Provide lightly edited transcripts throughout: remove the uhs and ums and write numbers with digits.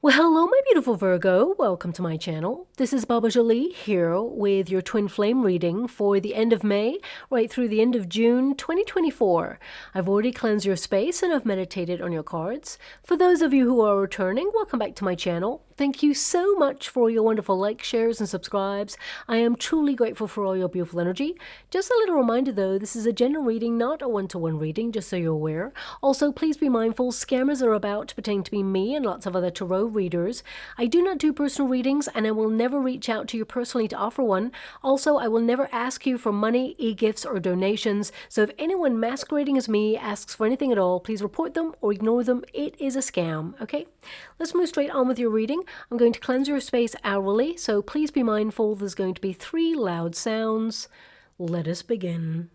Well, hello, my beautiful Virgo. Welcome to my channel. This is Baba Jolie here with your twin flame reading for the end of May right through the end of June 2024. I've already cleansed your space and I've meditated on your cards. For those of you who are returning, welcome back to my channel. Thank you so much for your wonderful likes, shares, and subscribes. I am truly grateful for all your beautiful energy. Just a little reminder though, this is a general reading, not a one-to-one reading, just so you're aware. Also, please be mindful, scammers are about to pretend to be me and lots of other tarot readers. I do not do personal readings and I will never reach out to you personally to offer one. Also, I will never ask you for money, e-gifts, or donations. So if anyone masquerading as me asks for anything at all, please report them or ignore them. It is a scam, okay? Let's move straight on with your reading. I'm going to cleanse your space hourly, so please be mindful there's going to be 3 loud sounds. Let us begin.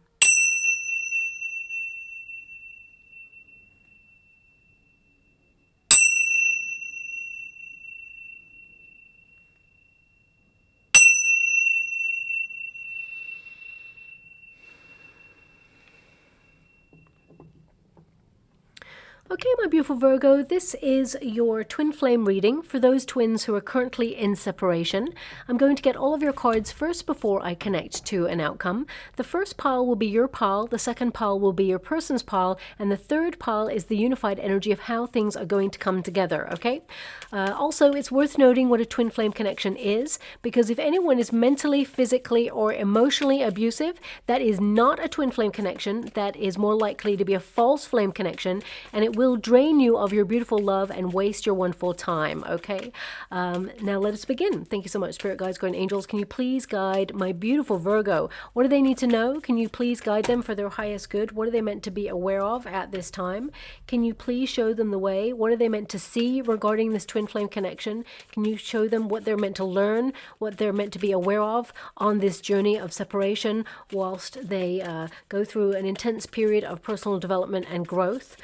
Okay, my beautiful Virgo, this is your twin flame reading for those twins who are currently in separation. I'm going to get all of your cards first before I connect to an outcome. The first pile will be your pile, the second pile will be your person's pile, and the third pile is the unified energy of how things are going to come together, okay? Also, it's worth noting what a twin flame connection is, because if anyone is mentally, physically, or emotionally abusive, that is not a twin flame connection. That is more likely to be a false flame connection, and it will drain you of your beautiful love and waste your wonderful time, okay? Now let us begin. Thank you so much, Spirit Guides, Guardian Angels. Can you please guide my beautiful Virgo? What do they need to know? Can you please guide them for their highest good? What are they meant to be aware of at this time? Can you please show them the way? What are they meant to see regarding this twin flame connection? Can you show them what they're meant to learn, what they're meant to be aware of on this journey of separation whilst they go through an intense period of personal development and growth?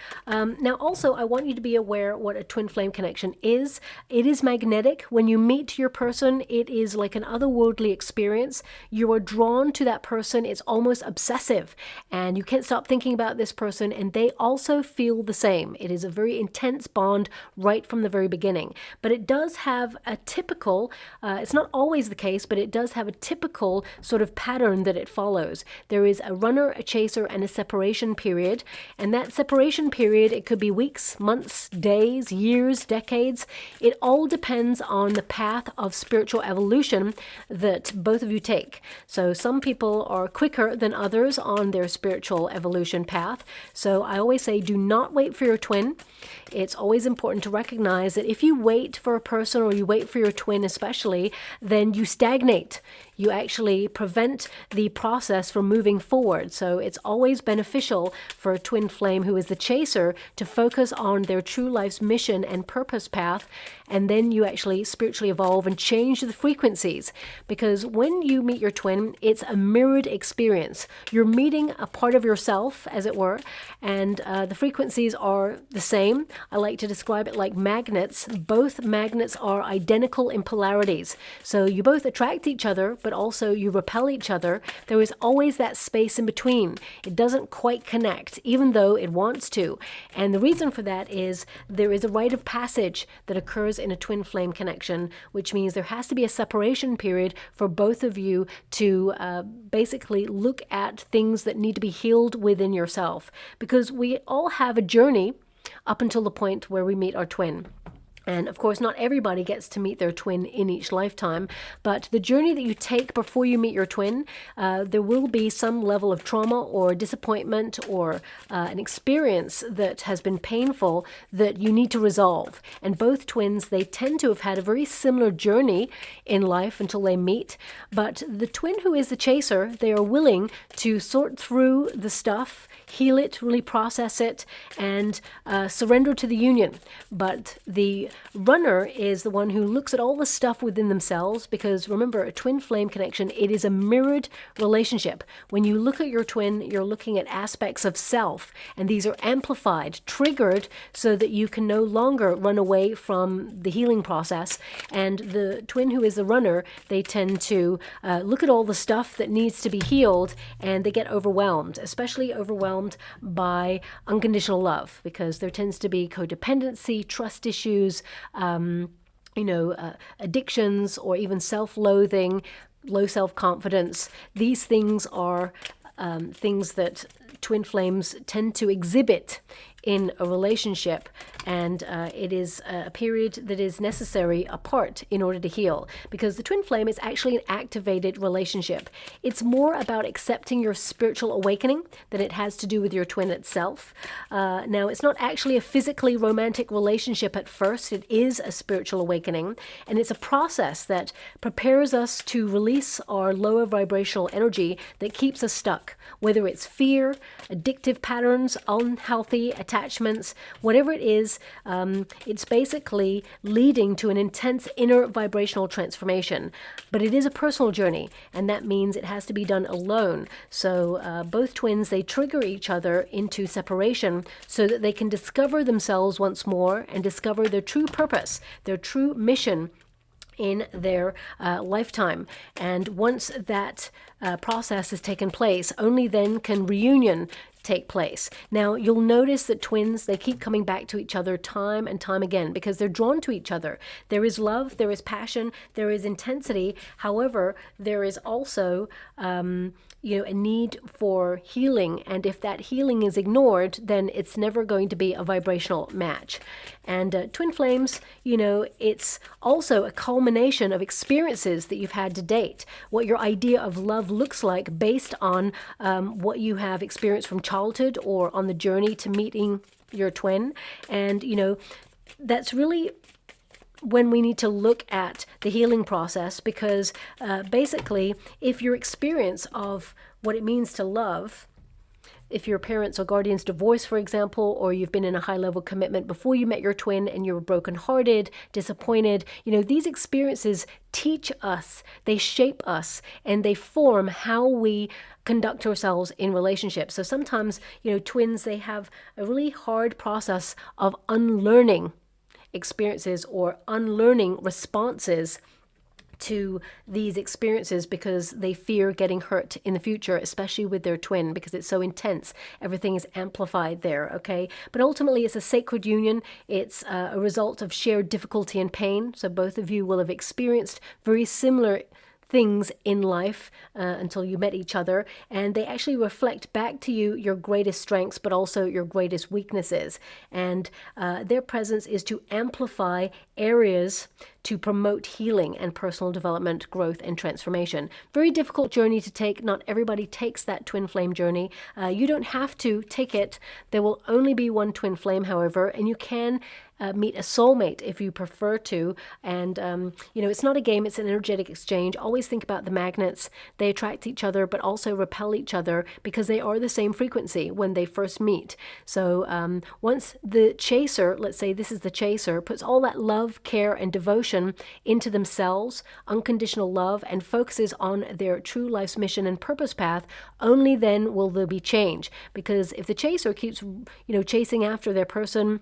Now, also, I want you to be aware what a twin flame connection is. It is magnetic. When you meet your person, it is like an otherworldly experience. You are drawn to that person. It's almost obsessive, and you can't stop thinking about this person, and they also feel the same. It is a very intense bond right from the very beginning. But it does have a typical, it's not always the case, but it does have a typical sort of pattern that it follows. There is a runner, a chaser, and a separation period, and that separation period, it could be weeks, months, days, years, decades. It all depends on the path of spiritual evolution that both of you take. So some people are quicker than others on their spiritual evolution path. So I always say, do not wait for your twin. It's always important to recognize that if you wait for a person, or you wait for your twin especially, then you stagnate. You actually prevent the process from moving forward. So it's always beneficial for a twin flame who is the chaser to focus on their true life's mission and purpose path, and then you actually spiritually evolve and change the frequencies. Because when you meet your twin, it's a mirrored experience. You're meeting a part of yourself, as it were, and the frequencies are the same. I like to describe it like magnets. Both magnets are identical in polarities. So you both attract each other, but also you repel each other. There is always that space in between. It doesn't quite connect, even though it wants to. And the reason for that is there is a rite of passage that occurs in a twin flame connection, which means there has to be a separation period for both of you to basically look at things that need to be healed within yourself. Because we all have a journey up until the point where we meet our twin. And of course, not everybody gets to meet their twin in each lifetime, but the journey that you take before you meet your twin, there will be some level of trauma or disappointment or an experience that has been painful that you need to resolve. And both twins, they tend to have had a very similar journey in life until they meet. But the twin who is the chaser, they are willing to sort through the stuff, heal it, really process it, and surrender to the union. But the runner is the one who looks at all the stuff within themselves, because remember, a twin flame connection, it is a mirrored relationship. When you look at your twin, you're looking at aspects of self, and these are amplified, triggered, so that you can no longer run away from the healing process. And the twin who is the runner, they tend to look at all the stuff that needs to be healed, and they get overwhelmed, especially overwhelmed by unconditional love, because there tends to be codependency, trust issues, addictions, or even self-loathing, low self-confidence. These things are things that twin flames tend to exhibit in a relationship, and it is a period that is necessary apart in order to heal, because the twin flame is actually an activated relationship. It's more about accepting your spiritual awakening than it has to do with your twin itself. Now, it's not actually a physically romantic relationship at first. It is a spiritual awakening, and it's a process that prepares us to release our lower vibrational energy that keeps us stuck, whether it's fear, addictive patterns, unhealthy attachments, whatever it is. It's basically leading to an intense inner vibrational transformation. But it is a personal journey, and that means it has to be done alone. So both twins, they trigger each other into separation so that they can discover themselves once more and discover their true purpose, their true mission in their lifetime. And once that process has taken place, only then can reunion take place. Now, you'll notice that twins, they keep coming back to each other time and time again because they're drawn to each other. There is love, there is passion, there is intensity. However, there is also a need for healing, and if that healing is ignored, then it's never going to be a vibrational match. And twin flames, it's also a culmination of experiences that you've had to date, what your idea of love looks like based on what you have experienced from childhood or on the journey to meeting your twin. And that's really when we need to look at the healing process, because basically, if your experience of what it means to love, if your parents or guardians divorced, for example, or you've been in a high-level commitment before you met your twin and you were brokenhearted, disappointed, these experiences teach us, they shape us, and they form how we conduct ourselves in relationships. So sometimes, twins, they have a really hard process of unlearning experiences or unlearning responses to these experiences because they fear getting hurt in the future, especially with their twin, because it's so intense. Everything is amplified there, okay? But ultimately, it's a sacred union. It's a result of shared difficulty and pain. So both of you will have experienced very similar things in life until you met each other, and they actually reflect back to you your greatest strengths but also your greatest weaknesses, and their presence is to amplify areas to promote healing and personal development, growth, and transformation. Very difficult journey to take. Not everybody takes that twin flame journey. You don't have to take it. There will only be one twin flame, however, and you can meet a soulmate if you prefer to. And, it's not a game, it's an energetic exchange. Always think about the magnets. They attract each other, but also repel each other because they are the same frequency when they first meet. So once the chaser, let's say this is the chaser, puts all that love, care, and devotion into themselves, unconditional love, and focuses on their true life's mission and purpose path, only then will there be change. Because if the chaser keeps, chasing after their person,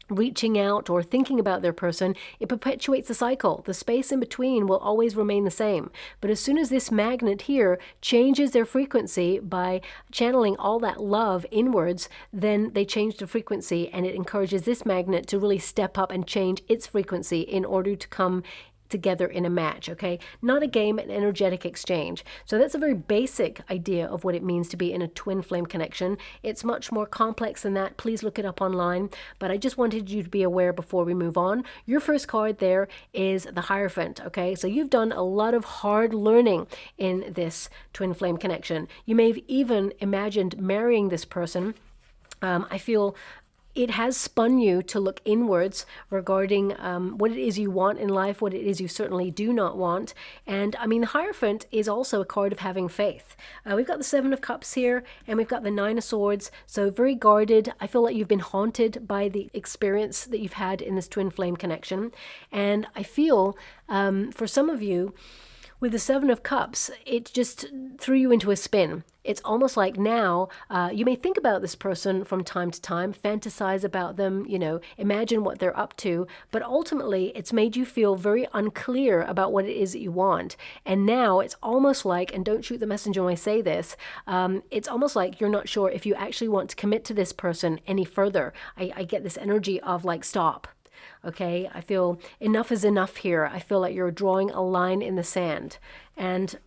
reaching out or thinking about their person, it perpetuates the cycle. The space in between will always remain the same. But as soon as this magnet here changes their frequency by channeling all that love inwards, then they change the frequency, and it encourages this magnet to really step up and change its frequency in order to come together in a match, okay? Not a game, an energetic exchange. So that's a very basic idea of what it means to be in a twin flame connection. It's much more complex than that. Please look it up online. But I just wanted you to be aware before we move on. Your first card there is the Hierophant, okay? So you've done a lot of hard learning in this twin flame connection. You may have even imagined marrying this person. I feel it has spun you to look inwards regarding what it is you want in life, what it is you certainly do not want. And the Hierophant is also a card of having faith. We've got the Seven of Cups here, and we've got the Nine of Swords. So very guarded. I feel like you've been haunted by the experience that you've had in this twin flame connection. And I feel for some of you, with the Seven of Cups, it just threw you into a spin. It's almost like now you may think about this person from time to time, fantasize about them, imagine what they're up to, but ultimately it's made you feel very unclear about what it is that you want. And now it's almost like, and don't shoot the messenger when I say this, it's almost like you're not sure if you actually want to commit to this person any further. I get this energy of like, stop. Okay, I feel enough is enough here. I feel like you're drawing a line in the sand. And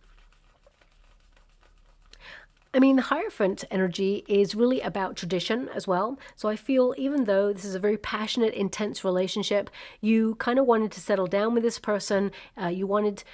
I mean, the Hierophant energy is really about tradition as well. So I feel even though this is a very passionate, intense relationship, you kind of wanted to settle down with this person. You wanted,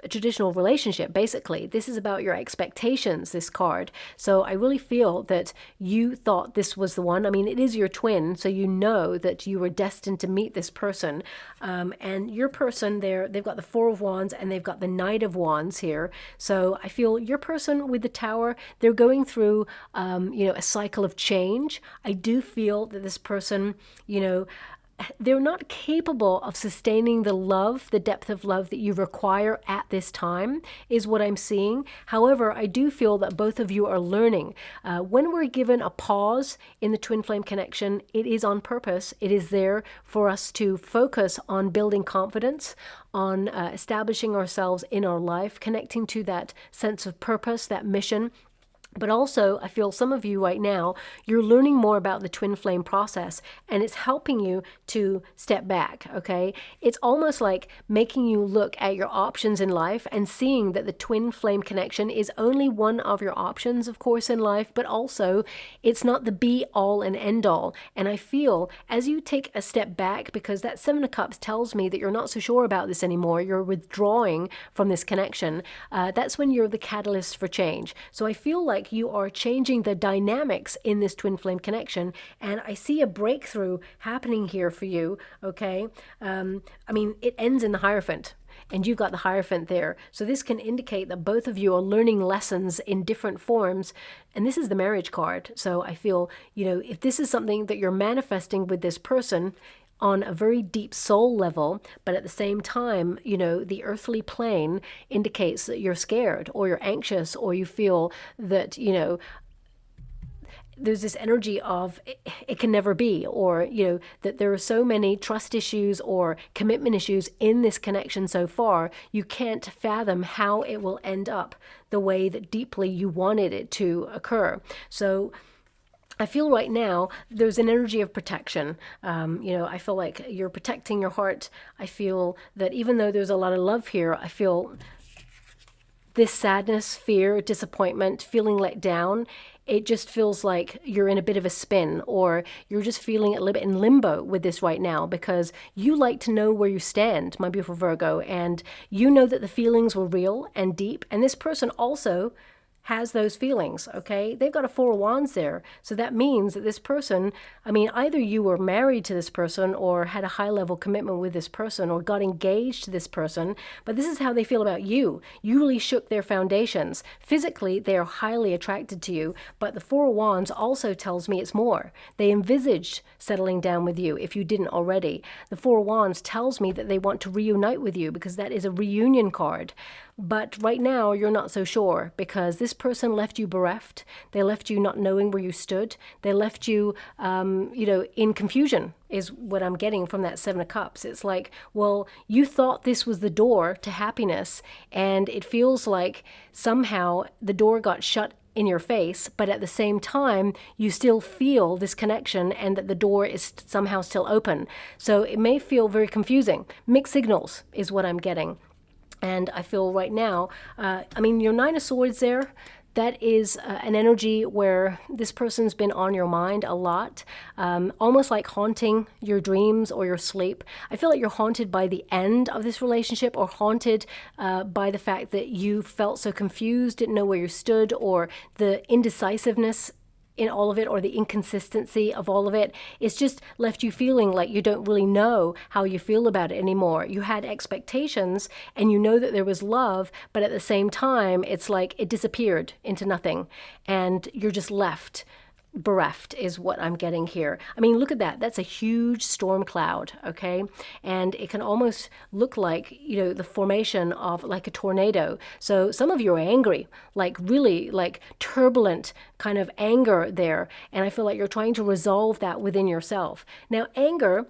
a traditional relationship, basically. This is about your expectations, this card. So I really feel that you thought this was the one. I mean, it is your twin, so you know that you were destined to meet this person. And your person there, they've got the Four of Wands and they've got the Knight of Wands here. So I feel your person with the Tower, they're going through, a cycle of change. I do feel that this person, they're not capable of sustaining the love, the depth of love that you require at this time, is what I'm seeing. However, I do feel that both of you are learning. When we're given a pause in the twin flame connection, it is on purpose. It is there for us to focus on building confidence, on establishing ourselves in our life, connecting to that sense of purpose, that mission. But also, I feel some of you right now, you're learning more about the twin flame process, and it's helping you to step back, okay? It's almost like making you look at your options in life and seeing that the twin flame connection is only one of your options, of course, in life, but also it's not the be all and end all. And I feel as you take a step back, because that Seven of Cups tells me that you're not so sure about this anymore, you're withdrawing from this connection, that's when you're the catalyst for change. So I feel like you are changing the dynamics in this twin flame connection, and I see a breakthrough happening here for you, okay? I mean, it ends in the Hierophant, and you've got the Hierophant there. So this can indicate that both of you are learning lessons in different forms, and this is the Marriage card. So I feel, if this is something that you're manifesting with this person, on a very deep soul level, but at the same time, the earthly plane indicates that you're scared or you're anxious or you feel that, there's this energy of it can never be, or, that there are so many trust issues or commitment issues in this connection so far, you can't fathom how it will end up the way that deeply you wanted it to occur. So I feel right now there's an energy of protection. I feel like you're protecting your heart. I feel that even though there's a lot of love here, I feel this sadness, fear, disappointment, feeling let down. It just feels like you're in a bit of a spin, or you're just feeling a little bit in limbo with this right now, because you like to know where you stand, my beautiful Virgo, and you know that the feelings were real and deep, and this person also has those feelings, okay? They've got a Four of Wands there. So that means that this person, either you were married to this person or had a high-level commitment with this person or got engaged to this person, but this is how they feel about you. You really shook their foundations. Physically, they are highly attracted to you, but the Four of Wands also tells me it's more. They envisaged settling down with you if you didn't already. The Four of Wands tells me that they want to reunite with you, because that is a reunion card. But right now, you're not so sure, because this person left you bereft. They left you not knowing where you stood. They left you, in confusion, is what I'm getting from that Seven of Cups. It's like, well, you thought this was the door to happiness, and it feels like somehow the door got shut in your face, but at the same time, you still feel this connection and that the door is somehow still open. So it may feel very confusing. Mixed signals is what I'm getting. And I feel right now, your Nine of Swords there, that is an energy where this person's been on your mind a lot, almost like haunting your dreams or your sleep. I feel like you're haunted by the end of this relationship, or haunted by the fact that you felt so confused, didn't know where you stood, or the indecisiveness in all of it, or the inconsistency of all of it. It's just left you feeling like you don't really know how you feel about it anymore. You had expectations and you know that there was love, but at the same time, it's like it disappeared into nothing, and you're just left bereft, is what I'm getting here. Look at that. That's a huge storm cloud, okay? And it can almost look like, the formation of like a tornado. So some of you are angry, like really like turbulent kind of anger there. And I feel like you're trying to resolve that within yourself. Now, anger,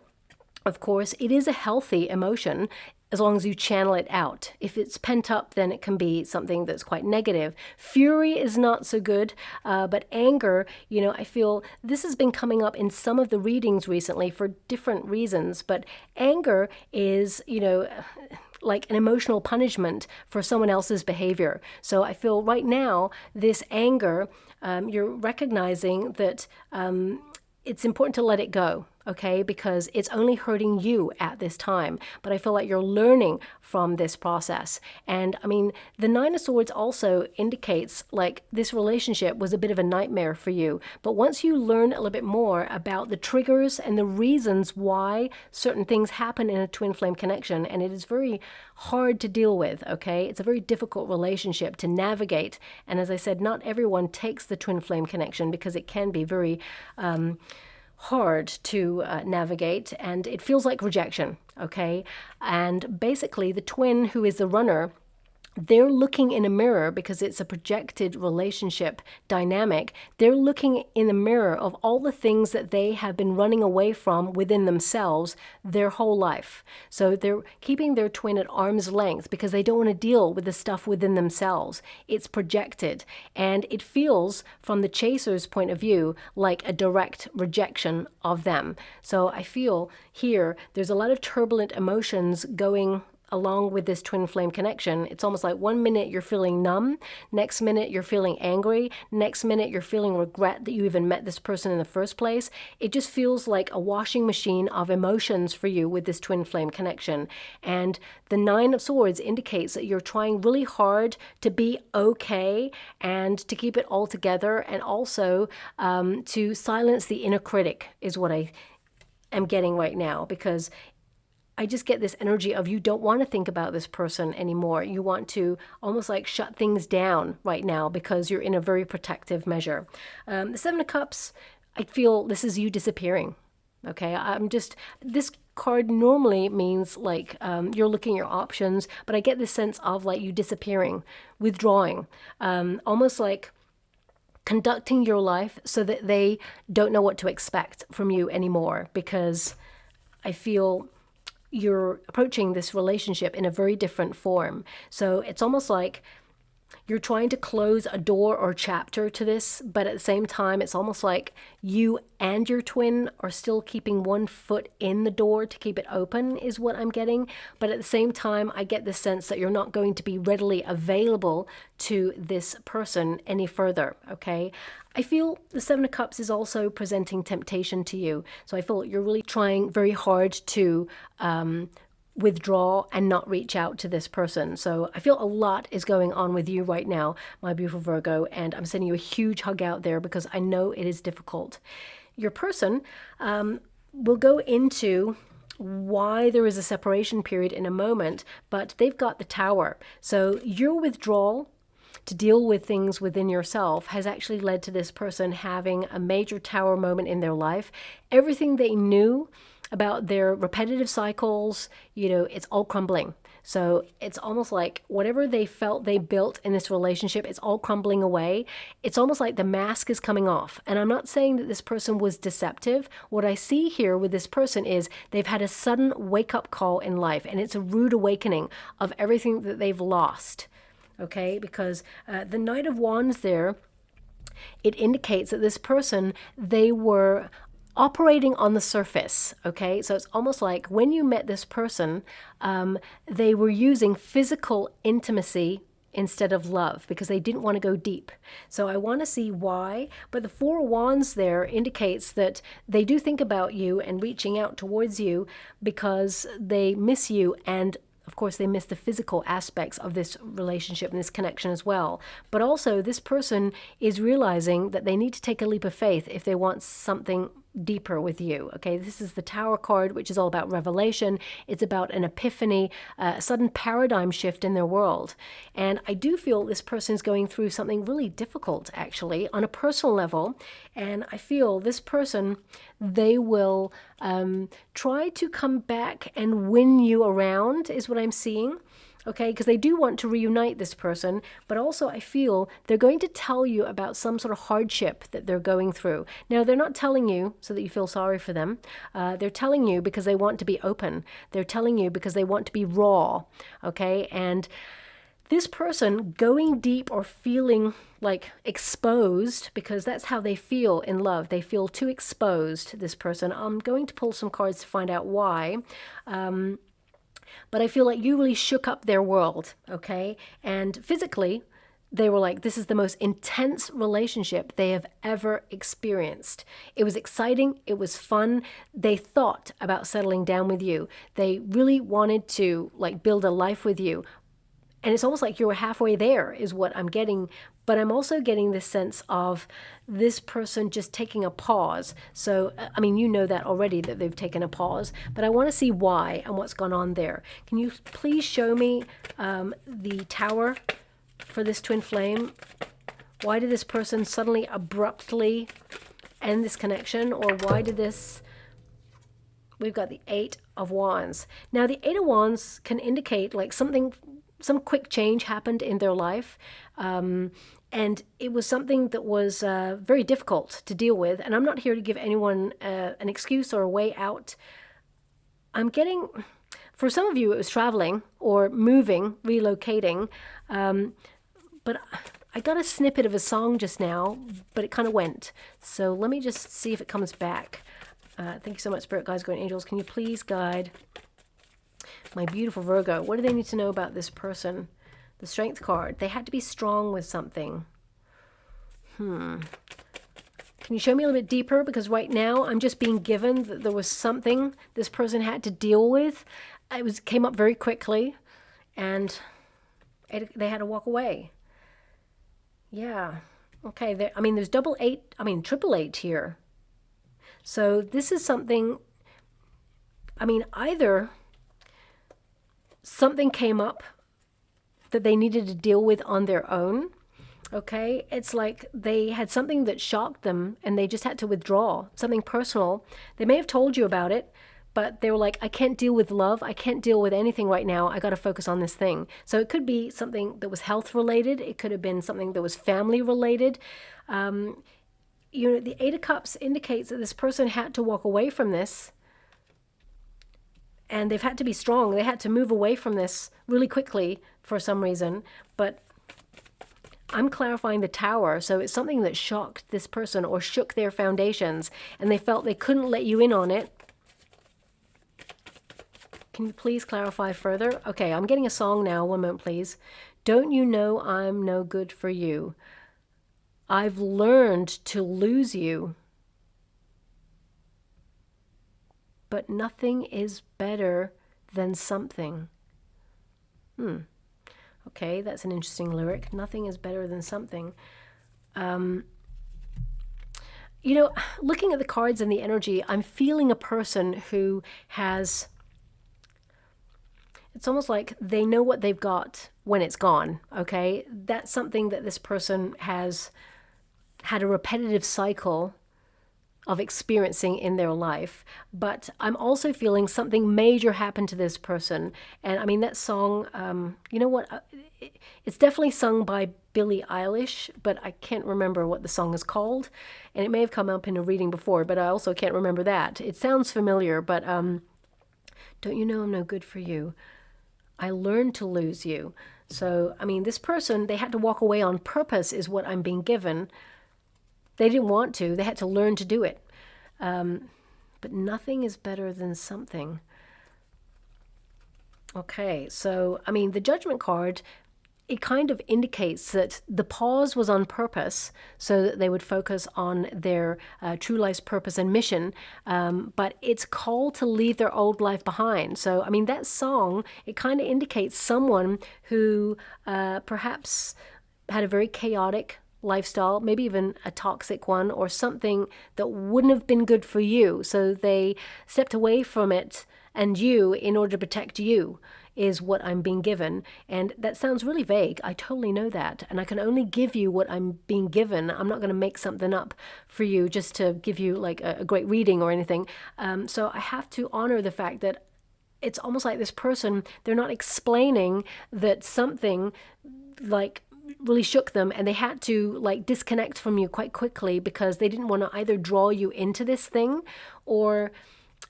of course, it is a healthy emotion. as long as you channel it out. If it's pent up, then it can be something that's quite negative. Fury is not so good, but anger, you know, I feel this has been coming up in some of the readings recently for different reasons, but anger is, you know, like an emotional punishment for someone else's behavior. So I feel right now, this anger, you're recognizing that it's important to let it go, okay? Because it's only hurting you at this time. But I feel like you're learning from this process. And I mean, the Nine of Swords also indicates like this relationship was a bit of a nightmare for you. But once you learn a little bit more about the triggers and the reasons why certain things happen in a twin flame connection, and it is very hard to deal with, okay? It's a very difficult relationship to navigate. And as I said, not everyone takes the twin flame connection because it can be very hard to navigate, and it feels like rejection, okay? And basically the twin, who is the runner, they're looking in a mirror because it's a projected relationship dynamic. They're looking in the mirror of all the things that they have been running away from within themselves their whole life. So they're keeping their twin at arm's length because they don't want to deal with the stuff within themselves. It's projected, and it feels, from the chaser's point of view, like a direct rejection of them. So I feel here there's a lot of turbulent emotions going along with this twin flame connection. It's almost like one minute you're feeling numb, next minute you're feeling angry, next minute you're feeling regret that you even met this person in the first place. It just feels like a washing machine of emotions for you with this twin flame connection. And the Nine of Swords indicates that you're trying really hard to be okay and to keep it all together, and also to silence the inner critic is what I am getting right now, because I just get this energy of you don't want to think about this person anymore. You want to almost like shut things down right now because you're in a very protective measure. The Seven of Cups, I feel this is you disappearing. Okay, this card normally means like you're looking at your options, but I get this sense of like you disappearing, withdrawing, almost like conducting your life so that they don't know what to expect from you anymore, because I feel you're approaching this relationship in a very different form. So it's almost like you're trying to close a door or chapter to this, but at the same time, it's almost like you and your twin are still keeping one foot in the door to keep it open, is what I'm getting. But at the same time, I get the sense that you're not going to be readily available to this person any further, okay? I feel the Seven of Cups is also presenting temptation to you. So I feel you're really trying very hard to withdraw and not reach out to this person. So I feel a lot is going on with you right now, my beautiful Virgo, and I'm sending you a huge hug out there because I know it is difficult. Your person will go into why there is a separation period in a moment, but they've got the Tower. So your withdrawal to deal with things within yourself has actually led to this person having a major Tower moment in their life. Everything they knew about their repetitive cycles, you know, it's all crumbling. So it's almost like whatever they felt they built in this relationship, it's all crumbling away. It's almost like the mask is coming off. And I'm not saying that this person was deceptive. What I see here with this person is they've had a sudden wake-up call in life, and it's a rude awakening of everything that they've lost. Okay, because the Knight of Wands there, it indicates that this person, they were operating on the surface, okay? So it's almost like when you met this person, they were using physical intimacy instead of love because they didn't want to go deep. So I want to see why, but the Four of Wands there indicates that they do think about you and reaching out towards you because they miss you, and of course, they miss the physical aspects of this relationship and this connection as well. But also, this person is realizing that they need to take a leap of faith if they want something deeper with you. Okay, this is the Tower card, which is all about revelation. It's about an epiphany, a sudden paradigm shift in their world. And I do feel this person is going through something really difficult, actually, on a personal level. And I feel this person, they will try to come back and win you around, is what I'm seeing. Okay, because they do want to reunite this person, but also I feel they're going to tell you about some sort of hardship that they're going through. Now, they're not telling you so that you feel sorry for them. They're telling you because they want to be open. They're telling you because they want to be raw. Okay, and this person going deep or feeling like exposed, because that's how they feel in love. They feel too exposed, this person. I'm going to pull some cards to find out why. But I feel like you really shook up their world, okay? And physically, they were like, this is the most intense relationship they have ever experienced. It was exciting. It was fun. They thought about settling down with you. They really wanted to like build a life with you. And it's almost like you were halfway there is what I'm getting. But I'm also getting this sense of this person just taking a pause. So, I mean, you know that already, that they've taken a pause. But I want to see why and what's gone on there. Can you please show me the Tower for this twin flame? Why did this person suddenly abruptly end this connection? Or why did this... We've got the Eight of Wands. Now, the Eight of Wands can indicate like something... Some quick change happened in their life, and it was something that was very difficult to deal with. And I'm not here to give anyone an excuse or a way out. I'm getting, for some of you, it was traveling or moving, relocating, but I got a snippet of a song just now, but it kind of went. So let me just see if it comes back. Thank you so much, Spirit Guides, Guardian Angels. Can you please guide my beautiful Virgo? What do they need to know about this person? The Strength card. They had to be strong with something. Can you show me a little bit deeper? Because right now I'm just being given that there was something this person had to deal with. It came up very quickly, and they had to walk away. Yeah. Okay. I mean, there's triple eight here. So this is something. I mean, either something came up that they needed to deal with on their own, okay? It's like they had something that shocked them and they just had to withdraw, something personal. They may have told you about it, but they were like, I can't deal with love. I can't deal with anything right now. I got to focus on this thing. So it could be something that was health related. It could have been something that was family related. The Eight of Cups indicates that this person had to walk away from this. And they've had to be strong. They had to move away from this really quickly for some reason. But I'm clarifying the Tower. So it's something that shocked this person or shook their foundations. And they felt they couldn't let you in on it. Can you please clarify further? Okay, I'm getting a song now. One moment, please. Don't you know I'm no good for you? I've learned to lose you. But nothing is better than something. Okay, that's an interesting lyric. Nothing is better than something. Looking at the cards and the energy, I'm feeling a person who has... It's almost like they know what they've got when it's gone, okay? That's something that this person has had a repetitive cycle of experiencing in their life. But I'm also feeling something major happened to this person. And I mean, that song, you know what? It's definitely sung by Billie Eilish, but I can't remember what the song is called. And it may have come up in a reading before, but I also can't remember that. It sounds familiar, but don't you know I'm no good for you? I learned to lose you. So, I mean, this person, they had to walk away on purpose is what I'm being given. They didn't want to. They had to learn to do it. But nothing is better than something. Okay, so, I mean, the Judgment card, it kind of indicates that the pause was on purpose so that they would focus on their true life's purpose and mission. But it's called to leave their old life behind. So, I mean, that song, it kind of indicates someone who perhaps had a very chaotic lifestyle, maybe even a toxic one or something that wouldn't have been good for you. So they stepped away from it and you in order to protect you is what I'm being given. And that sounds really vague. I totally know that. And I can only give you what I'm being given. I'm not going to make something up for you just to give you like a great reading or anything. So I have to honor the fact that it's almost like this person, they're not explaining that something like really shook them, and they had to like disconnect from you quite quickly because they didn't want to either draw you into this thing, or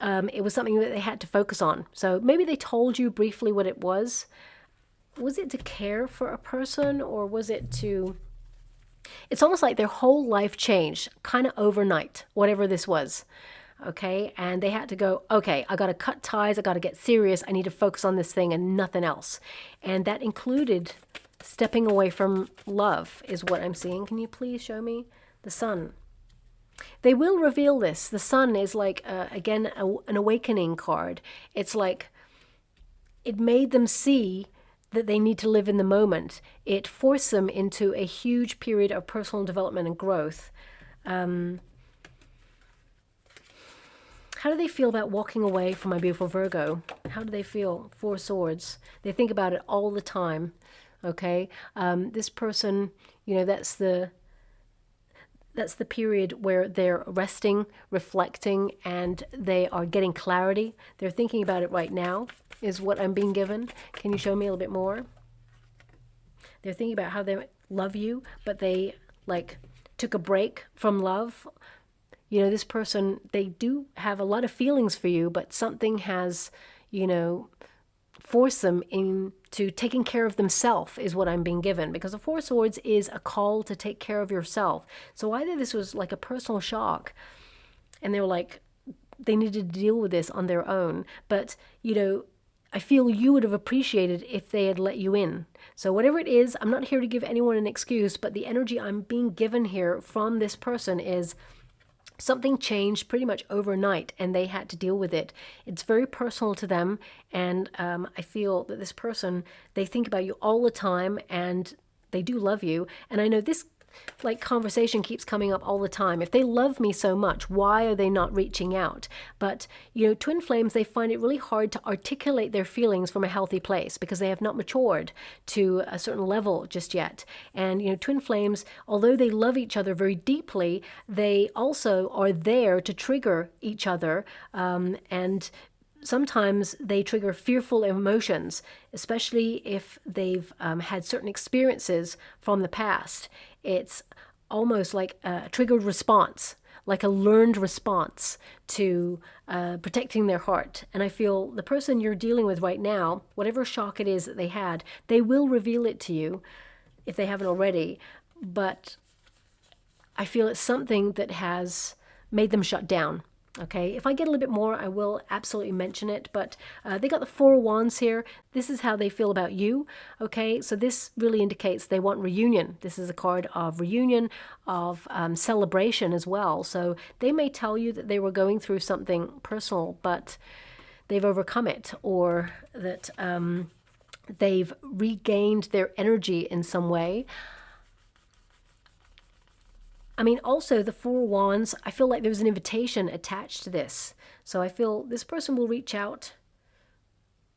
it was something that they had to focus on. So maybe they told you briefly what it was. Was it to care for a person, or was it to... It's almost like their whole life changed kind of overnight, whatever this was. Okay, and they had to go, okay, I got to cut ties, I got to get serious, I need to focus on this thing and nothing else. And that included stepping away from love, is what I'm seeing. Can you please show me the sun? They will reveal this. The sun is like, again, an awakening card. It's like it made them see that they need to live in the moment. It forced them into a huge period of personal development and growth. How do they feel about walking away from my beautiful Virgo? How do they feel? Four Swords. They think about it all the time. Okay, this person, you know, that's the period where they're resting, reflecting, and they are getting clarity. They're thinking about it right now, is what I'm being given. Can you show me a little bit more? They're thinking about how they love you, but they like took a break from love. You know, this person, they do have a lot of feelings for you, but something has, you know, forced them into taking care of themselves, is what I'm being given. Because the Four Swords is a call to take care of yourself. So either this was like a personal shock, and they were like, they needed to deal with this on their own. But, you know, I feel you would have appreciated if they had let you in. So whatever it is, I'm not here to give anyone an excuse, but the energy I'm being given here from this person is... something changed pretty much overnight and they had to deal with it. It's very personal to them, and I feel that this person, they think about you all the time and they do love you. And I know this like conversation keeps coming up all the time. If they love me so much, why are they not reaching out? But, you know, twin flames, they find it really hard to articulate their feelings from a healthy place because they have not matured to a certain level just yet. And, you know, twin flames, although they love each other very deeply, they also are there to trigger each other, and sometimes they trigger fearful emotions, especially if they've had certain experiences from the past. It's almost like a triggered response, like a learned response to protecting their heart. And I feel the person you're dealing with right now, whatever shock it is that they had, they will reveal it to you if they haven't already. But I feel it's something that has made them shut down. Okay, if I get a little bit more, I will absolutely mention it, but they got the Four of Wands here. This is how they feel about you. Okay, so this really indicates they want reunion. This is a card of reunion, of celebration as well. So they may tell you that they were going through something personal, but they've overcome it, or that they've regained their energy in some way. I mean, also the Four of Wands, I feel like there was an invitation attached to this. So I feel this person will reach out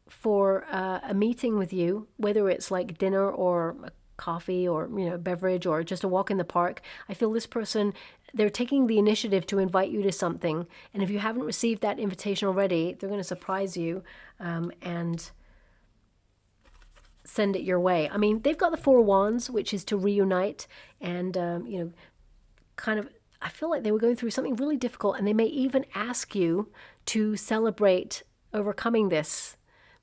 for a meeting with you, whether it's like dinner or a coffee or, you know, beverage or just a walk in the park. I feel this person, they're taking the initiative to invite you to something. And if you haven't received that invitation already, they're going to surprise you and send it your way. I mean, they've got the Four of Wands, which is to reunite and, you know, kind of, I feel like they were going through something really difficult, and they may even ask you to celebrate overcoming this.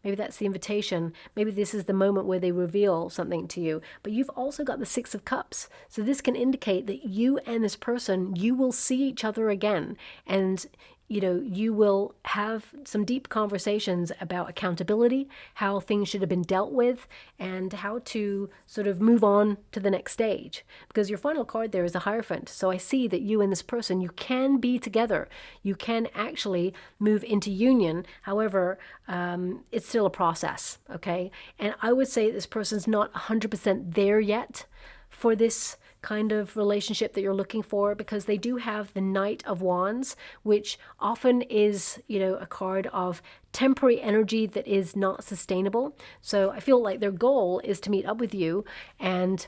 Maybe that's the invitation. Maybe this is the moment where they reveal something to you. But you've also got the Six of Cups. So this can indicate that you and this person, you will see each other again. And, you know, you will have some deep conversations about accountability, how things should have been dealt with, and how to sort of move on to the next stage. Because your final card there is a Hierophant. So I see that you and this person, you can be together. You can actually move into union. However, it's still a process, okay? And I would say this person's not 100% there yet for this kind of relationship that you're looking for, because they do have the Knight of Wands, which often is, you know, a card of temporary energy that is not sustainable. So I feel like their goal is to meet up with you and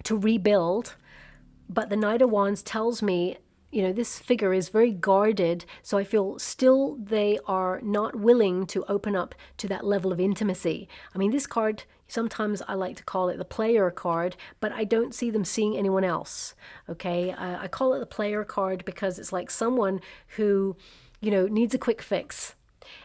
to rebuild. But the Knight of Wands tells me this figure is very guarded, so I feel still they are not willing to open up to that level of intimacy. I mean, this card, sometimes I like to call it the player card, but I don't see them seeing anyone else, okay? I call it the player card because it's like someone who, needs a quick fix.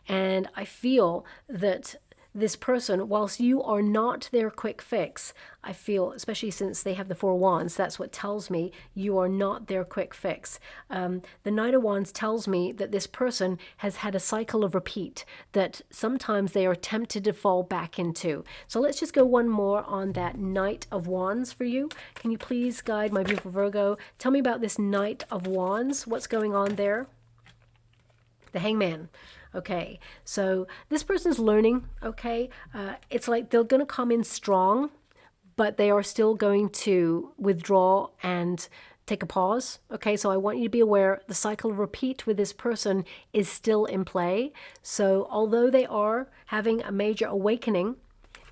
And I feel that this person, whilst you are not their quick fix, I feel, especially since they have the Four of Wands, that's what tells me you are not their quick fix. The Knight of Wands tells me that this person has had a cycle of repeat that sometimes they are tempted to fall back into. So let's just go one more on that Knight of Wands for you. Can you please guide my beautiful Virgo? Tell me about this Knight of Wands. What's going on there? The Hangman. Okay, so this person's learning, okay? It's like they're going to come in strong, but they are still going to withdraw and take a pause, okay? So I want you to be aware the cycle of repeat with this person is still in play. So although they are having a major awakening,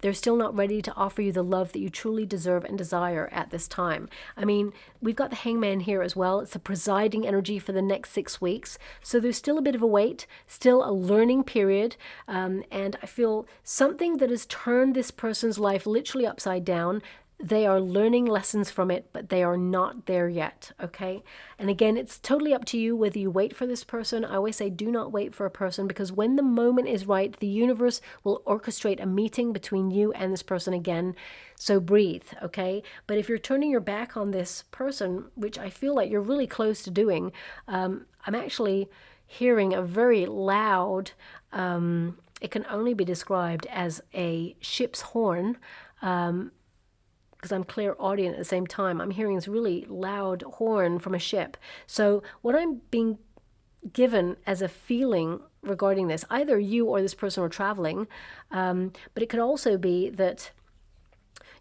they're still not ready to offer you the love that you truly deserve and desire at this time. I mean, we've got the Hangman here as well. It's a presiding energy for the next 6 weeks. So there's still a bit of a wait, still a learning period. And I feel something that has turned this person's life literally upside down. They are learning lessons from it, but they are not there yet, okay? And again, it's totally up to you whether you wait for this person. I always say do not wait for a person, because when the moment is right, the universe will orchestrate a meeting between you and this person again. So breathe, okay? But if you're turning your back on this person, which I feel like you're really close to doing, I'm actually hearing a very loud, it can only be described as a ship's horn, because I'm clairaudient at the same time. I'm hearing this really loud horn from a ship. So what I'm being given as a feeling regarding this, either you or this person are traveling, but it could also be that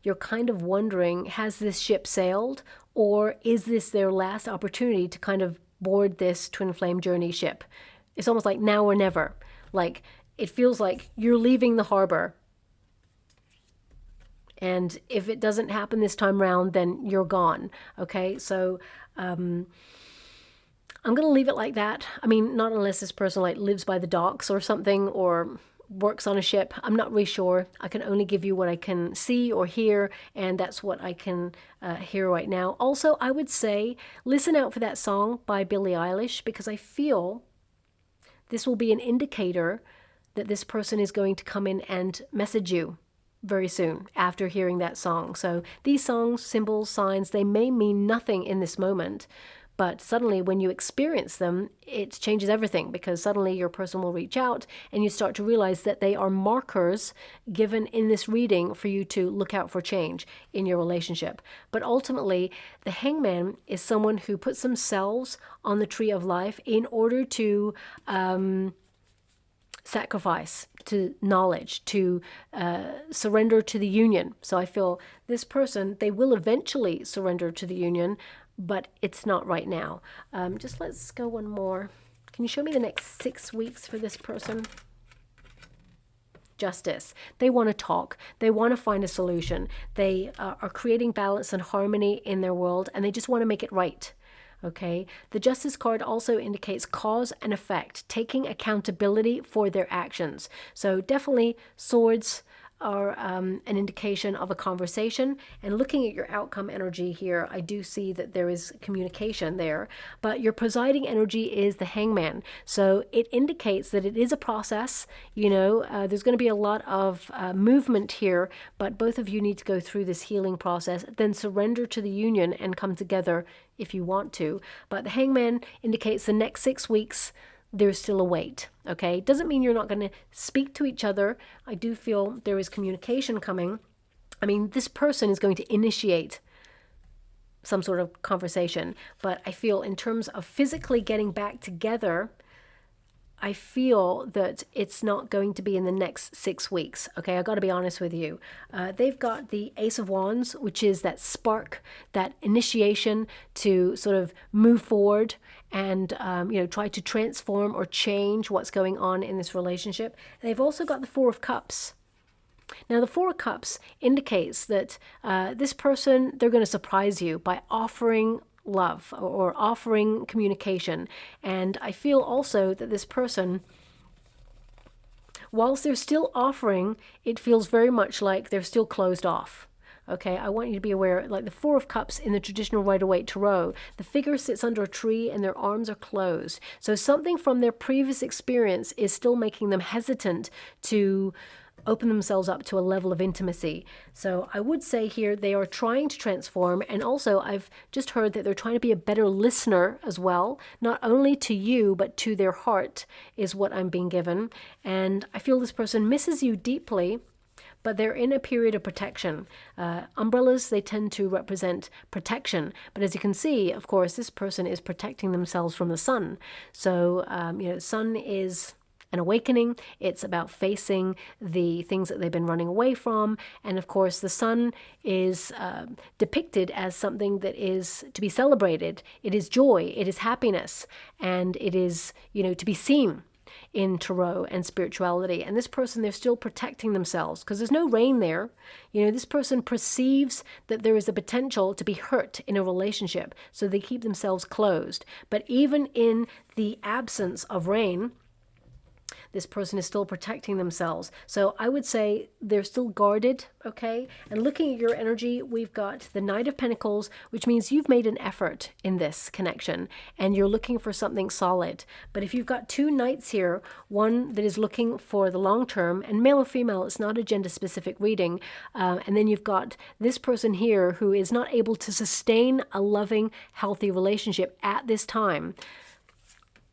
you're kind of wondering, has this ship sailed, or is this their last opportunity to kind of board this twin flame journey ship? It's almost like now or never. Like, it feels like you're leaving the harbor. And if it doesn't happen this time round, then you're gone. Okay, so I'm going to leave it like that. I mean, not unless this person like lives by the docks or something, or works on a ship. I'm not really sure. I can only give you what I can see or hear, and that's what I can hear right now. Also, I would say listen out for that song by Billie Eilish, because I feel this will be an indicator that this person is going to come in and message you very soon after hearing that song. So these songs, symbols, signs, they may mean nothing in this moment, but suddenly when you experience them, it changes everything, because suddenly your person will reach out and you start to realize that they are markers given in this reading for you to look out for change in your relationship. But ultimately, the Hangman is someone who puts themselves on the tree of life in order to sacrifice to knowledge, to surrender to the union. So I feel this person, they will eventually surrender to the union, but it's not right now. Just let's go one more. Can you show me the next 6 weeks for this person? Justice. They want to talk. They want to find a solution. They are creating balance and harmony in their world, and they just want to make it right. Okay, the Justice card also indicates cause and effect, taking accountability for their actions. So definitely swords are an indication of a conversation, and looking at your outcome energy here, I do see that there is communication there, but your presiding energy is the Hangman. So it indicates that it is a process. There's going to be a lot of movement here, but both of you need to go through this healing process, then surrender to the union and come together if you want to. But the Hangman indicates the next 6 weeks, there's still a wait, okay? Doesn't mean you're not going to speak to each other. I do feel there is communication coming. I mean, this person is going to initiate some sort of conversation, but I feel in terms of physically getting back together, I feel that it's not going to be in the next 6 weeks. Okay, I got to be honest with you. They've got the Ace of Wands, which is that spark, that initiation to sort of move forward and try to transform or change what's going on in this relationship. They've also got the Four of Cups. Now, the Four of Cups indicates that this person, they're going to surprise you by offering love or offering communication. And I feel also that this person, whilst they're still offering, it feels very much like they're still closed off. Okay, I want you to be aware, like the Four of Cups in the traditional Rider-Waite Tarot, the figure sits under a tree and their arms are closed. So something from their previous experience is still making them hesitant to open themselves up to a level of intimacy. So I would say here they are trying to transform, and also I've just heard that they're trying to be a better listener as well, not only to you but to their heart is what I'm being given. And I feel this person misses you deeply, but they're in a period of protection. Umbrellas, they tend to represent protection. But as you can see, of course, this person is protecting themselves from the sun. So, sun is an awakening. It's about facing the things that they've been running away from. And of course, the sun is depicted as something that is to be celebrated. It is joy, it is happiness, and it is, to be seen in tarot and spirituality. And this person, they're still protecting themselves because there's no rain there. This person perceives that there is a potential to be hurt in a relationship, so they keep themselves closed. But even in the absence of rain, this person is still protecting themselves. So I would say they're still guarded, okay? And looking at your energy, we've got the Knight of Pentacles, which means you've made an effort in this connection and you're looking for something solid. But if you've got two knights here, one that is looking for the long term, and male or female, it's not a gender-specific reading, and then you've got this person here who is not able to sustain a loving, healthy relationship at this time.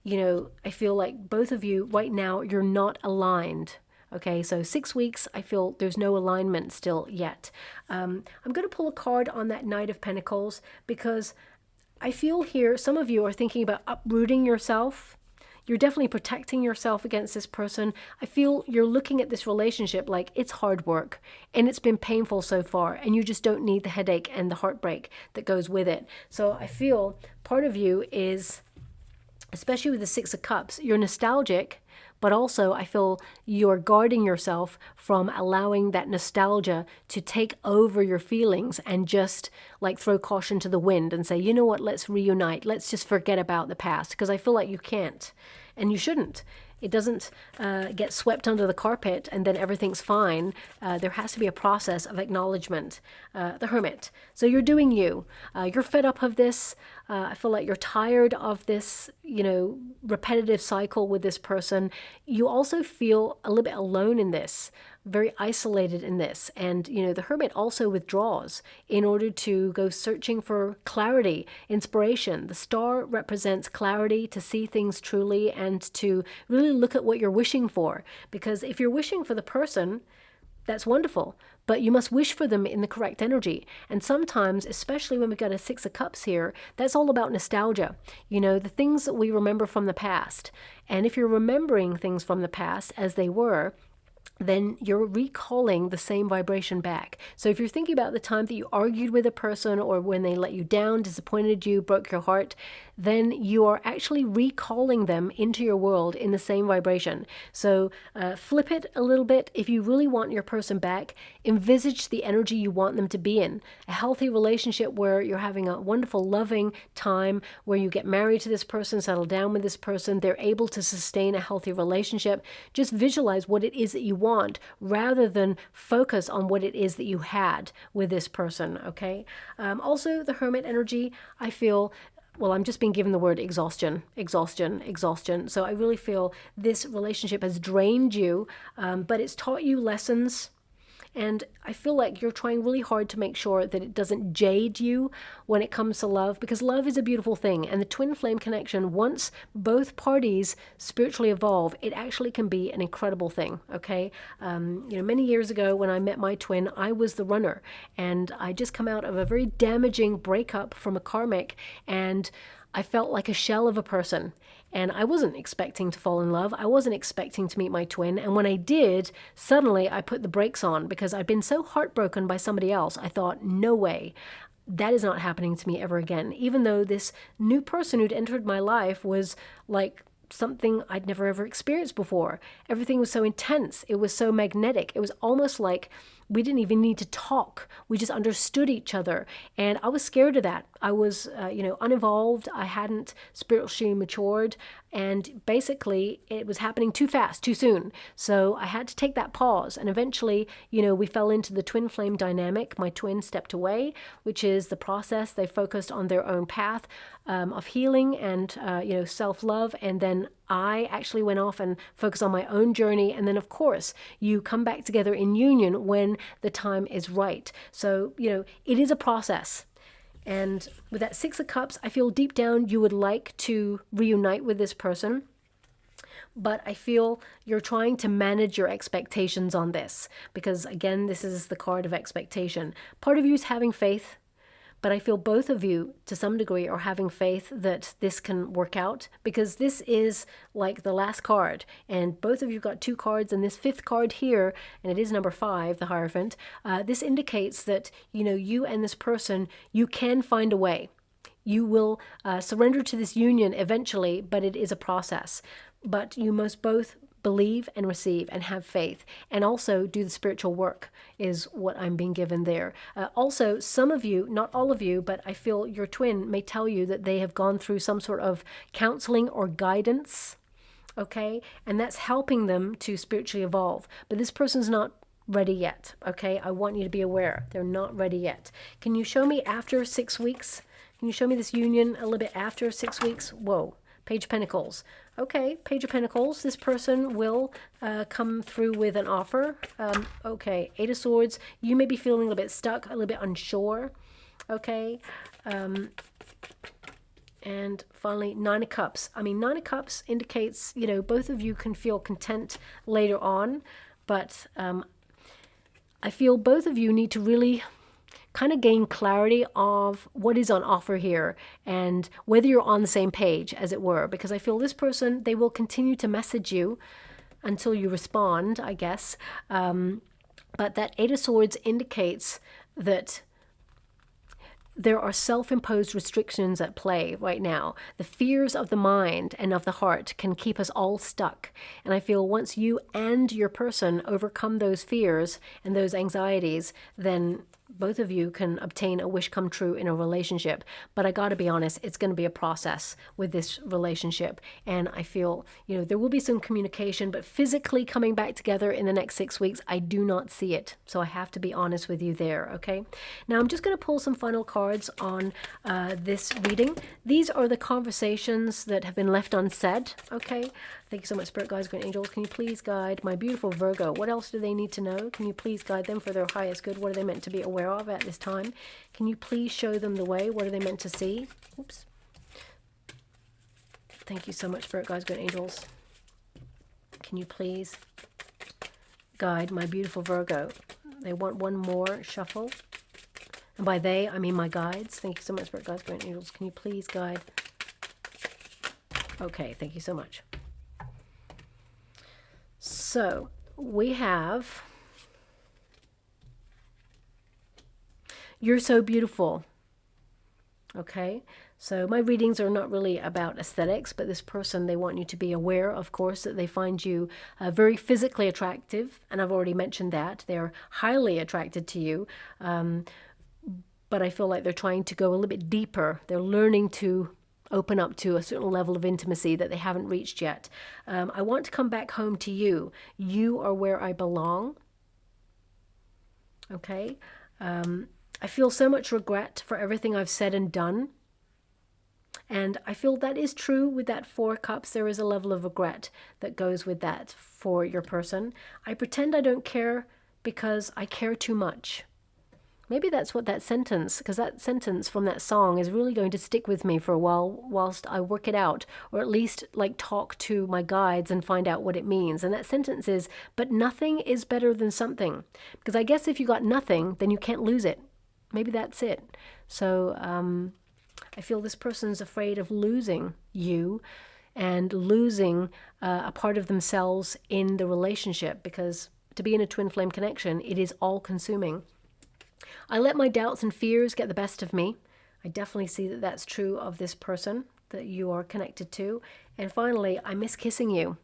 I feel like both of you right now, you're not aligned. Okay, so 6 weeks, I feel there's no alignment still yet. I'm going to pull a card on that Knight of Pentacles because I feel here some of you are thinking about uprooting yourself. You're definitely protecting yourself against this person. I feel you're looking at this relationship like it's hard work and it's been painful so far, and you just don't need the headache and the heartbreak that goes with it. So I feel part of you is, especially with the Six of Cups, you're nostalgic, but also I feel you're guarding yourself from allowing that nostalgia to take over your feelings and just like throw caution to the wind and say, you know what, let's reunite. Let's just forget about the past, because I feel like you can't and you shouldn't. It doesn't get swept under the carpet and then everything's fine. There has to be a process of acknowledgement. The Hermit. So you're doing you. You're fed up of this. I feel like you're tired of this, repetitive cycle with this person. You also feel a little bit alone in this, very isolated in this. And, the Hermit also withdraws in order to go searching for clarity, inspiration. The star represents clarity, to see things truly and to really look at what you're wishing for. Because if you're wishing for the person, that's wonderful, but you must wish for them in the correct energy. And sometimes, especially when we've got a Six of Cups here, that's all about nostalgia. The things that we remember from the past. And if you're remembering things from the past as they were, then you're recalling the same vibration back. So if you're thinking about the time that you argued with a person, or when they let you down, disappointed you, broke your heart, then you are actually recalling them into your world in the same vibration. So flip it a little bit. If you really want your person back, envisage the energy you want them to be in. A healthy relationship where you're having a wonderful, loving time, where you get married to this person, settle down with this person, they're able to sustain a healthy relationship. Just visualize what it is that you want rather than focus on what it is that you had with this person, okay? Also, the Hermit energy, I feel, well, I'm just being given the word exhaustion. So I really feel this relationship has drained you, but it's taught you lessons. And I feel like you're trying really hard to make sure that it doesn't jade you when it comes to love, because love is a beautiful thing. And the twin flame connection, once both parties spiritually evolve, it actually can be an incredible thing, okay? Many years ago when I met my twin, I was the runner. And I just come out of a very damaging breakup from a karmic, and I felt like a shell of a person. And I wasn't expecting to fall in love. I wasn't expecting to meet my twin. And when I did, suddenly I put the brakes on because I'd been so heartbroken by somebody else. I thought, no way, that is not happening to me ever again. Even though this new person who'd entered my life was like something I'd never ever experienced before. Everything was so intense. It was so magnetic. It was almost like we didn't even need to talk. We just understood each other. And I was scared of that. I was, unevolved. I hadn't spiritually matured. And basically, it was happening too fast, too soon. So I had to take that pause. And eventually, we fell into the twin flame dynamic. My twin stepped away, which is the process. They focused on their own path of healing and, self-love. And then I actually went off and focused on my own journey. And then, of course, you come back together in union when the time is right. So, it is a process. And with that Six of Cups, I feel deep down you would like to reunite with this person. But I feel you're trying to manage your expectations on this. Because, again, this is the card of expectation. Part of you is having faith. But I feel both of you, to some degree, are having faith that this can work out, because this is like the last card. And both of you got 2 cards, and this 5th card here, and it is number 5, the Hierophant, this indicates that, you and this person, you can find a way. You will surrender to this union eventually, but it is a process. But you must both believe and receive and have faith, and also do the spiritual work is what I'm being given there. Also, some of you, not all of you, but I feel your twin may tell you that they have gone through some sort of counseling or guidance, okay? And that's helping them to spiritually evolve. But this person's not ready yet, okay? I want you to be aware. They're not ready yet. Can you show me after 6 weeks? Can you show me this union a little bit after 6 weeks? Whoa. Page of Pentacles. Okay, Page of Pentacles. This person will come through with an offer. Okay, Eight of Swords. You may be feeling a little bit stuck, a little bit unsure. Okay. And finally, Nine of Cups. I mean, Nine of Cups indicates, both of you can feel content later on. But I feel both of you need to really kind of gain clarity of what is on offer here and whether you're on the same page, as it were, because I feel this person, they will continue to message you until you respond, I guess. But that Eight of Swords indicates that there are self-imposed restrictions at play right now. The fears of the mind and of the heart can keep us all stuck. And I feel once you and your person overcome those fears and those anxieties, then both of you can obtain a wish come true in a relationship. But I got to be honest, it's going to be a process with this relationship. And I feel, there will be some communication, but physically coming back together in the next 6 weeks, I do not see it. So I have to be honest with you there, okay? Now I'm just going to pull some final cards on this reading. These are the conversations that have been left unsaid, okay? Thank you so much, Spirit Guides, Great Angels. Can you please guide my beautiful Virgo? What else do they need to know? Can you please guide them for their highest good? What are they meant to be aware of at this time? Can you please show them the way? What are they meant to see? Oops. Thank you so much, Spirit Guides, Great Angels. Can you please guide my beautiful Virgo? They want one more shuffle. And by they, I mean my guides. Thank you so much, Spirit Guides, Great Angels. Can you please guide? Okay, thank you so much. So we have, you're so beautiful. Okay, so my readings are not really about aesthetics, but this person, they want you to be aware, of course, that they find you very physically attractive. And I've already mentioned that. They're highly attracted to you. But I feel like they're trying to go a little bit deeper. They're learning to open up to a certain level of intimacy that they haven't reached yet. I want to come back home to you. You are where I belong. Okay. I feel so much regret for everything I've said and done. And I feel that is true with that Four of Cups. There is a level of regret that goes with that for your person. I pretend I don't care because I care too much. Maybe that's what that sentence, because that sentence from that song is really going to stick with me for a while whilst I work it out, or at least like talk to my guides and find out what it means. And that sentence is, but nothing is better than something. Because I guess if you got nothing, then you can't lose it. Maybe that's it. So I feel this person's afraid of losing you and losing a part of themselves in the relationship, because to be in a twin flame connection, it is all consuming. I let my doubts and fears get the best of me. I definitely see that that's true of this person that you are connected to. And finally, I miss kissing you.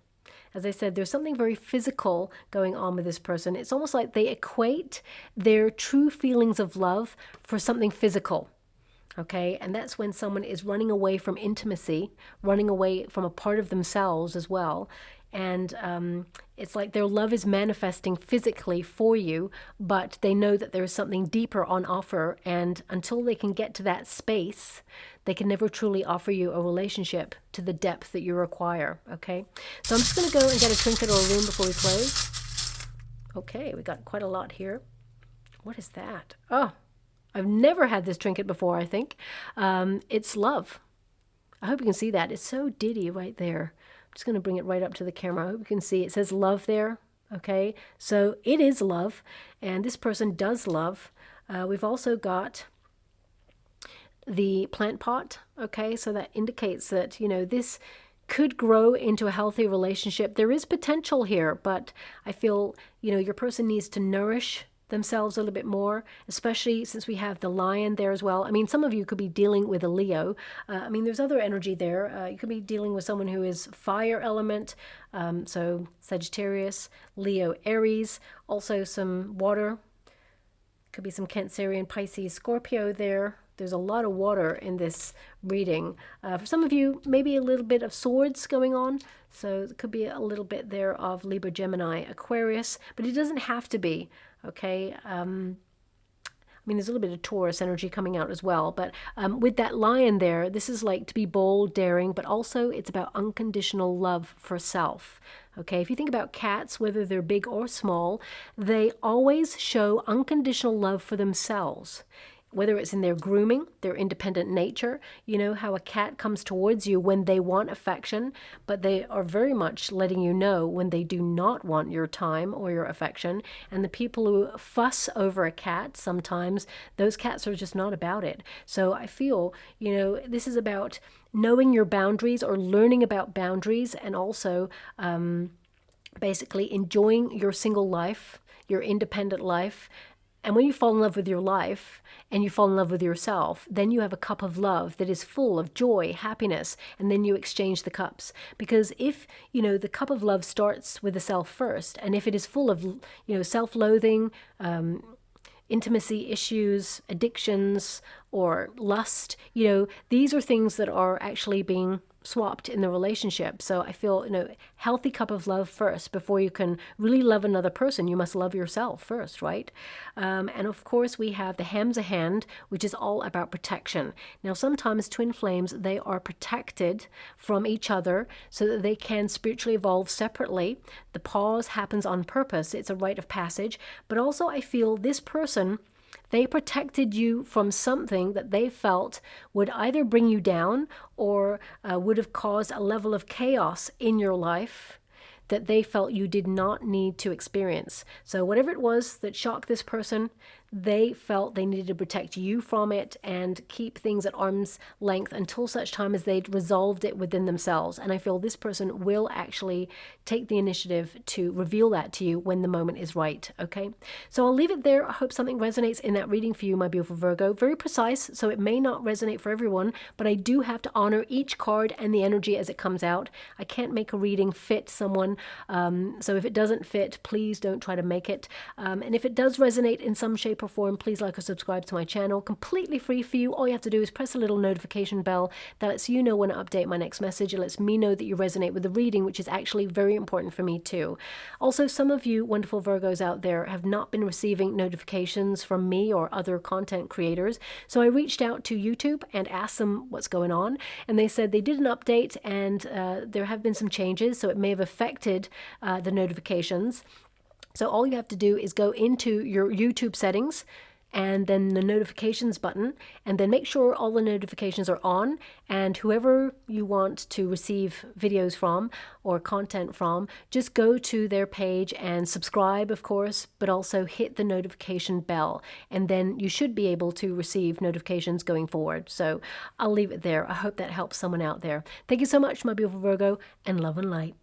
As I said, there's something very physical going on with this person. It's almost like they equate their true feelings of love for something physical. Okay, and that's when someone is running away from intimacy, running away from a part of themselves as well. And it's like their love is manifesting physically for you, but they know that there is something deeper on offer. And until they can get to that space, they can never truly offer you a relationship to the depth that you require. Okay, so I'm just going to go and get a trinket or a rune before we close. Okay, we got quite a lot here. What is that? Oh, I've never had this trinket before, I think. It's love. I hope you can see that. It's so diddy right there. I'm just going to bring it right up to the camera. I hope you can see. It says love there. Okay, so it is love, and this person does love. We've also got the plant pot. Okay, so that indicates that, you know, this could grow into a healthy relationship. There is potential here, but I feel, you know, your person needs to nourish themselves a little bit more, especially since we have the lion there as well. I mean, some of you could be dealing with a Leo. I mean, there's other energy there. You could be dealing with someone who is fire element, so Sagittarius, Leo, Aries, also some water. Could be some Cancerian, Pisces, Scorpio there. There's a lot of water in this reading. For some of you, maybe a little bit of swords going on. So it could be a little bit there of Libra, Gemini, Aquarius, but it doesn't have to be. Okay, I mean, there's a little bit of Taurus energy coming out as well, but with that lion there, this is like to be bold, daring, but also it's about unconditional love for self. Okay, if you think about cats, whether they're big or small, they always show unconditional love for themselves. Whether it's in their grooming, their independent nature, you know how a cat comes towards you when they want affection, but they are very much letting you know when they do not want your time or your affection. And the people who fuss over a cat, sometimes those cats are just not about it. So I feel, you know, this is about knowing your boundaries or learning about boundaries, and also basically enjoying your single life, your independent life. And when you fall in love with your life and you fall in love with yourself, then you have a cup of love that is full of joy, happiness, and then you exchange the cups. Because if, you know, the cup of love starts with the self first, and if it is full of, you know, self-loathing, intimacy issues, addictions, or lust, you know, these are things that are actually being swapped in the relationship. So I feel, you know, healthy cup of love first. Before you can really love another person, you must love yourself first, right? And of course we have the Hamza hand, which is all about protection. Now sometimes twin flames, they are protected from each other so that they can spiritually evolve separately. The pause happens on purpose. It's a rite of passage. But also I feel this person, they protected you from something that they felt would either bring you down or would have caused a level of chaos in your life that they felt you did not need to experience. So whatever it was that shocked this person, they felt they needed to protect you from it and keep things at arm's length until such time as they'd resolved it within themselves. And I feel this person will actually take the initiative to reveal that to you when the moment is right, okay? So I'll leave it there. I hope something resonates in that reading for you, my beautiful Virgo. Very precise, so it may not resonate for everyone, but I do have to honor each card and the energy as it comes out. I can't make a reading fit someone, so if it doesn't fit, please don't try to make it. And if it does resonate in some shape or form, please like or subscribe to my channel. Completely free for you. All you have to do is press a little notification bell that lets you know when I update my next message. It lets me know that you resonate with the reading, which is actually very important for me too. Also, some of you wonderful Virgos out there have not been receiving notifications from me or other content creators. So I reached out to YouTube and asked them what's going on, and they said they did an update and there have been some changes, so it may have affected the notifications. So all you have to do is go into your YouTube settings and then the notifications button, and then make sure all the notifications are on, and whoever you want to receive videos from or content from, just go to their page and subscribe, of course, but also hit the notification bell, and then you should be able to receive notifications going forward. So I'll leave it there. I hope that helps someone out there. Thank you so much, my beautiful Virgo, and love and light.